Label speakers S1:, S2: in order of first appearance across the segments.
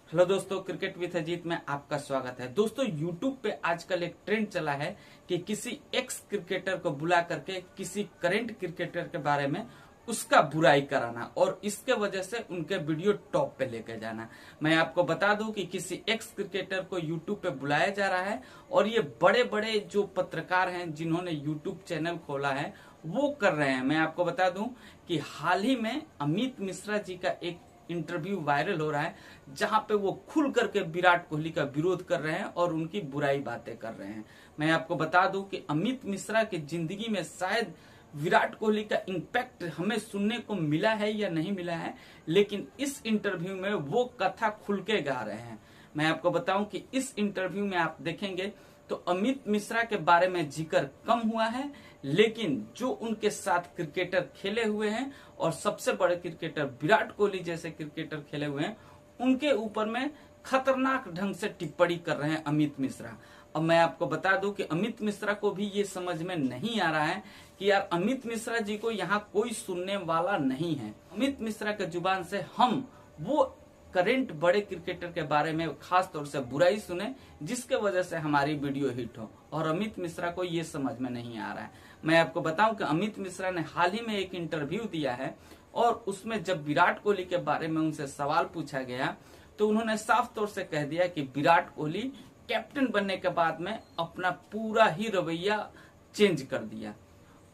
S1: Hello दोस्तों, cricket with Ajit में आपका स्वागत है। दोस्तों, यूट्यूब पे आजकल एक ट्रेंड चला है कि किसी एक्स क्रिकेटर को बुला करके किसी करंट क्रिकेटर के बारे में उसका बुराई कराना और इसके वजह से उनके वीडियो टॉप पे लेके जाना। मैं आपको बता दूं कि किसी एक्स क्रिकेटर को यूट्यूब पे बुलाया जा रहा है और ये बड़े बड़े जो पत्रकार हैं जिन्होंने यूट्यूब चैनल खोला है वो कर रहे हैं। मैं आपको बता दूं कि हाल ही में अमित मिश्रा जी का एक इंटरव्यू वायरल हो रहा है जहां पे वो खुल करके विराट कोहली का विरोध कर रहे हैं और उनकी बुराई बातें कर रहे हैं। मैं आपको बता दूं कि अमित मिश्रा की जिंदगी में शायद विराट कोहली का इम्पैक्ट हमें सुनने को मिला है या नहीं मिला है, लेकिन इस इंटरव्यू में वो कथा खुल के गा रहे हैं। मैं आपको बताऊं कि इस इंटरव्यू में आप देखेंगे तो अमित मिश्रा के बारे में जिक्र कम हुआ है, लेकिन जो उनके साथ क्रिकेटर खेले हुए हैं और सबसे बड़े क्रिकेटर विराट कोहली जैसे क्रिकेटर खेले हुए हैं उनके ऊपर में खतरनाक ढंग से टिप्पणी कर रहे हैं अमित मिश्रा। अब मैं आपको बता दूं कि अमित मिश्रा को भी ये समझ में नहीं आ रहा है कि यार अमित मिश्रा जी को यहाँ कोई सुनने वाला नहीं है। अमित मिश्रा के जुबान से हम वो करंट बड़े क्रिकेटर के बारे में खास तौर से बुराई सुने जिसके वजह से हमारी वीडियो हिट हो, और अमित मिश्रा को ये समझ में नहीं आ रहा है। मैं आपको बताऊं कि अमित मिश्रा ने हाल ही में एक इंटरव्यू दिया है और उसमें जब विराट कोहली के बारे में उनसे सवाल पूछा गया तो उन्होंने साफ तौर से कह दिया कि विराट कोहली कैप्टन बनने के बाद में अपना पूरा ही रवैया चेंज कर दिया,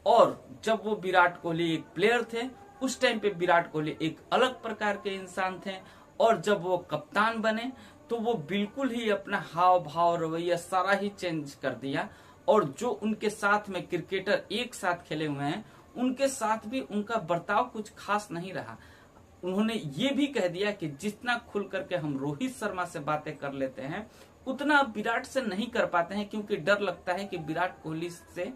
S1: और जब वो विराट कोहली एक प्लेयर थे उस टाइम पे विराट कोहली एक अलग प्रकार के इंसान थे, और जब वो कप्तान बने तो वो बिल्कुल ही अपना हाव भाव रवैया सारा ही चेंज कर दिया, और जो उनके साथ में क्रिकेटर एक साथ खेले हुए हैं उनके साथ भी उनका बर्ताव कुछ खास नहीं रहा। उन्होंने ये भी कह दिया कि जितना खुल करके हम रोहित शर्मा से बातें कर लेते हैं उतना विराट से नहीं कर पाते हैं, क्योंकि डर लगता है कि विराट कोहली से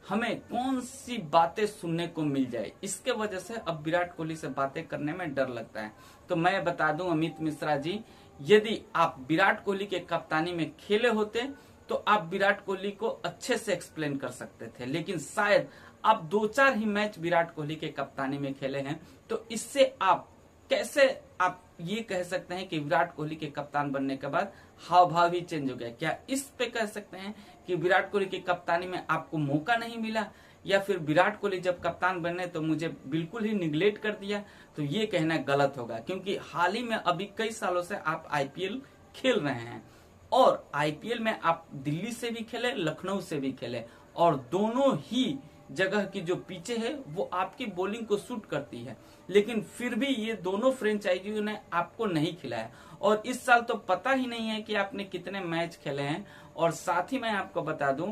S1: हमें कौन सी बातें सुनने को मिल जाए, इसके वजह से अब विराट कोहली से बातें करने में डर लगता है। तो मैं बता दूं अमित मिश्रा जी, यदि आप विराट कोहली के कप्तानी में खेले होते तो आप विराट कोहली को अच्छे से एक्सप्लेन कर सकते थे, लेकिन शायद आप 2-4 ही मैच विराट कोहली के कप्तानी में खेले हैं, तो इससे आप कैसे आप ये कह सकते हैं कि विराट कोहली के कप्तान बनने के बाद हाव भाव ही चेंज हो गया? क्या इस पे कह सकते हैं कि विराट कोहली की कप्तानी में आपको मौका नहीं मिला, या फिर विराट कोहली जब कप्तान बने तो मुझे बिल्कुल ही निगलेक्ट कर दिया? तो ये कहना गलत होगा, क्योंकि हाल ही में अभी कई सालों से आप आईपीएल खेल रहे हैं और आईपीएल में आप दिल्ली से भी खेले, लखनऊ से भी खेले, और दोनों ही जगह की जो पिचे है वो आपकी बॉलिंग को सूट करती है, लेकिन फिर भी ये दोनों फ्रेंचाइजियों ने आपको नहीं खिलाया। और इस साल तो पता ही नहीं है कि आपने कितने मैच खेले हैं, और साथ ही मैं आपको बता दूं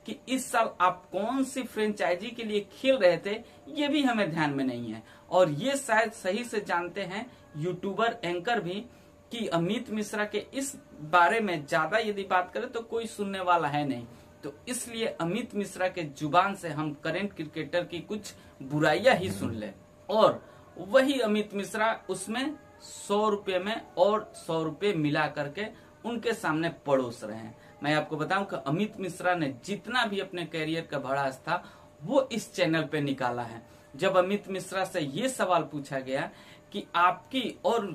S1: कि इस साल आप कौन सी फ्रेंचाइजी के लिए खेल रहे थे ये भी हमें ध्यान में नहीं है, और ये शायद सही से जानते हैं यूट्यूबर एंकर भी कि अमित मिश्रा के इस बारे में ज्यादा यदि बात करें तो कोई सुनने वाला है नहीं। तो इसलिए अमित मिश्रा के जुबान से हम करंट क्रिकेटर की कुछ बुराइयां ही सुन ले, और वही अमित मिश्रा उसमें 100 रुपए में और 100 रुपए मिला करके उनके सामने पड़ोस रहे हैं। मैं आपको बताऊं कि अमित मिश्रा ने जितना भी अपने कैरियर का भड़ास था वो इस चैनल पे निकाला है। जब अमित मिश्रा से ये सवाल पूछा गया कि आपकी और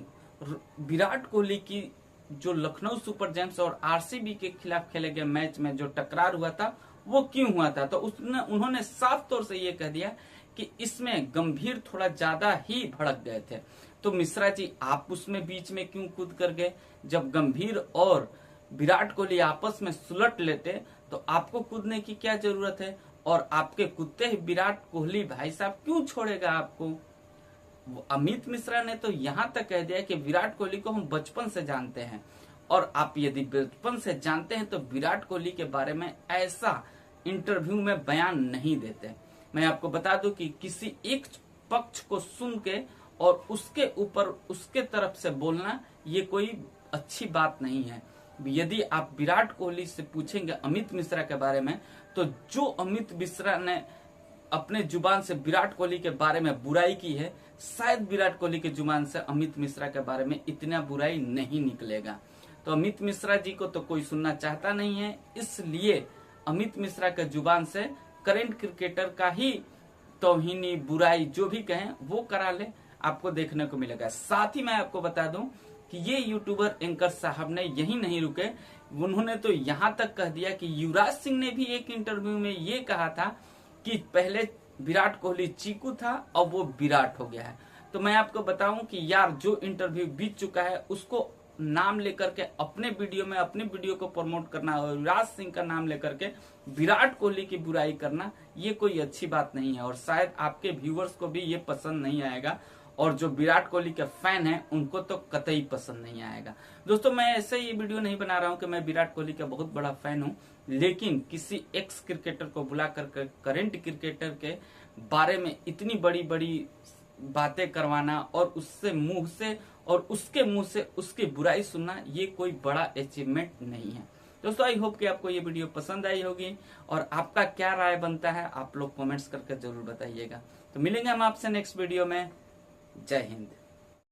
S1: विराट कोहली की जो लखनऊ सुपर जायंट्स और आरसीबी के खिलाफ खेले गए मैच में जो टकरार हुआ था वो क्यों हुआ था, तो उन्होंने साफ तौर से ये कह दिया कि इसमें गंभीर थोड़ा ज्यादा ही भड़क गए थे। तो मिश्रा जी, आप उसमें बीच में क्यों कूद कर गए? जब गंभीर और विराट कोहली आपस में सुलट लेते तो आपको कूदने की क्या जरूरत है? और आपके कूदते ही विराट कोहली भाई साहब क्यों छोड़ेगा आपको? अमित मिश्रा ने तो यहाँ तक कह दिया कि विराट कोहली को हम बचपन से जानते हैं, और आप यदि बचपन से जानते हैं तो विराट कोहली के बारे में ऐसा इंटरव्यू में बयान नहीं देते। मैं आपको बता दूं कि किसी एक पक्ष को सुन के और उसके ऊपर उसके तरफ से बोलना ये कोई अच्छी बात नहीं है। यदि आप विराट कोहली से पूछेंगे अमित मिश्रा के बारे में, तो जो अमित मिश्रा ने अपने जुबान से विराट कोहली के बारे में बुराई की है, शायद विराट कोहली के जुबान से अमित मिश्रा के बारे में इतना बुराई नहीं निकलेगा। तो अमित मिश्रा जी को तो कोई सुनना चाहता नहीं है, इसलिए अमित मिश्रा के जुबान से करंट क्रिकेटर का ही तौहीनी बुराई जो भी कहें वो करा ले, आपको देखने को मिलेगा। साथ ही मैं आपको बता दूं कि ये यूट्यूबर एंकर साहब ने यही नहीं रुके, उन्होंने तो यहाँ तक कह दिया कि युवराज सिंह ने भी एक इंटरव्यू में ये कहा था कि पहले विराट कोहली चीकू था अब वो विराट हो गया है। तो मैं आपको बताऊं कि यार जो इंटरव्यू बीत चुका है उसको नाम लेकर के अपने वीडियो को प्रमोट करना और युवराज सिंह का नाम लेकर के विराट कोहली की बुराई करना, ये कोई अच्छी बात नहीं है और शायद आपके व्यूअर्स को भी ये पसंद नहीं आएगा और जो विराट कोहली के फैन हैं उनको तो कतई पसंद नहीं आएगा। दोस्तों मैं ऐसे ये वीडियो नहीं बना रहा हूं कि मैं विराट कोहली का बहुत बड़ा फैन हूं, लेकिन किसी एक्स क्रिकेटर को बुला कर करंट क्रिकेटर के बारे में इतनी बड़ी बड़ी बातें करवाना और उसके मुंह से उसकी बुराई सुनना, ये कोई बड़ा अचीवमेंट नहीं है। दोस्तों आई होप कि आपको ये वीडियो पसंद आई होगी और आपका क्या राय बनता है आप लोग कमेंट्स करके जरूर बताइएगा। तो मिलेंगे हम आपसे नेक्स्ट वीडियो में। जय हिंद।